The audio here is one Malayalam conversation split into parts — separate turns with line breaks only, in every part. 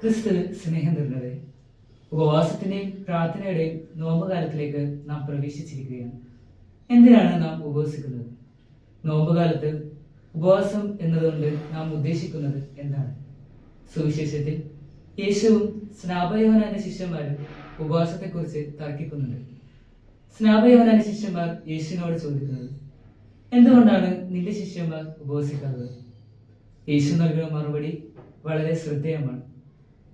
ക്രിസ്തുവിൽ സ്നേഹം നിറഞ്ഞവരെ, ഉപവാസത്തിന്റെയും പ്രാർത്ഥനയുടെയും നോമ്പുകാലത്തിലേക്ക് നാം പ്രവേശിച്ചിരിക്കുകയാണ്. എന്തിനാണ് നാം ഉപവസിക്കുന്നത്? നോമ്പുകാലത്ത് ഉപവാസം എന്നതുകൊണ്ട് നാം ഉദ്ദേശിക്കുന്നത് എന്താണ്? സുവിശേഷത്തിൽ യേശുവും സ്നാപകയോഹന്നാന്റെ ശിഷ്യന്മാരും ഉപവാസത്തെക്കുറിച്ച് തർക്കിക്കുന്നുണ്ട്. സ്നാപകയോഹന്നാന്റെ ശിഷ്യന്മാർ യേശുവിനോട് ചോദിക്കുന്നത്, എന്തുകൊണ്ടാണ് നിന്റെ ശിഷ്യന്മാർ ഉപവസിക്കാത്തത്? യേശു നൽകുന്ന മറുപടി വളരെ ശ്രദ്ധേയമാണ്.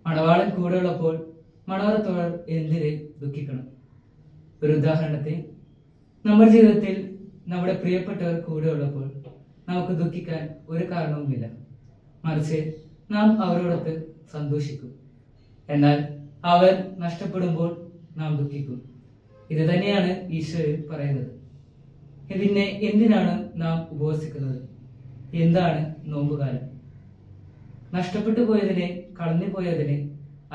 മണവാളൻ കൂടെയുള്ളപ്പോൾ മണവറത്തോഴർ എന്തിന് ദുഃഖിക്കണം? ഒരു ഉദാഹരണത്തിന്, നമ്മുടെ ജീവിതത്തിൽ നമ്മുടെ പ്രിയപ്പെട്ടവർ കൂടെയുള്ളപ്പോൾ നമുക്ക് ദുഃഖിക്കാൻ ഒരു കാരണവുമില്ല. മറിച്ച് നാം അവരോടൊത്ത് സന്തോഷിക്കും. എന്നാൽ അവർ നഷ്ടപ്പെടുമ്പോൾ നാം ദുഃഖിക്കും. ഇത് തന്നെയാണ് ഈശോയിൽ പറയുന്നത്. പിന്നെ എന്തിനാണ് നാം ഉപവസിക്കുന്നത്? എന്താണ് നോമ്പുകാലം? നഷ്ടപ്പെട്ടു പോയതിനെ, കളഞ്ഞു പോയതിനെ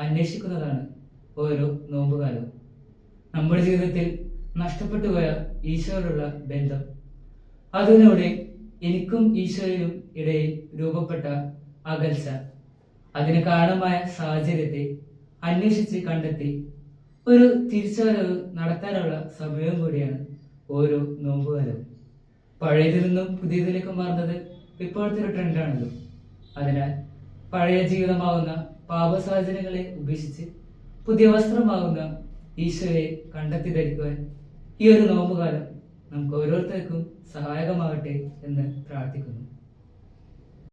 അന്വേഷിക്കുന്നതാണ് ഓരോ നോമ്പുകാലവും. നമ്മുടെ ജീവിതത്തിൽ നഷ്ടപ്പെട്ടു പോയ ഈശോയോടുള്ള ബന്ധം, അതിലൂടെ എനിക്കും ഈശോയിലും ഇടയിൽ രൂപപ്പെട്ട അകൽച്ച, അതിന് കാരണമായ സാഹചര്യത്തെ അന്വേഷിച്ച് കണ്ടെത്തി ഒരു തിരിച്ചുവരവ് നടത്താനുള്ള സമയവും കൂടിയാണ് ഓരോ നോമ്പുകാലവും. പഴയതിൽ നിന്നും പുതിയതിലേക്ക് മാറുന്നത് ഇപ്പോഴത്തെ ഒരു ട്രെൻഡാണല്ലോ. അതിനാൽ പഴയ ജീവിതമാവുന്ന പാപസാഹചര്യങ്ങളെ ഉപേക്ഷിച്ച് പുതിയ വസ്ത്രമാകുന്ന ഈശോയെ കണ്ടെത്തി ധരിക്കുവാൻ ഈ ഒരു നോമ്പുകാലം നമുക്ക് ഓരോരുത്തർക്കും സഹായകമാകട്ടെ എന്ന് പ്രാർത്ഥിക്കുന്നു.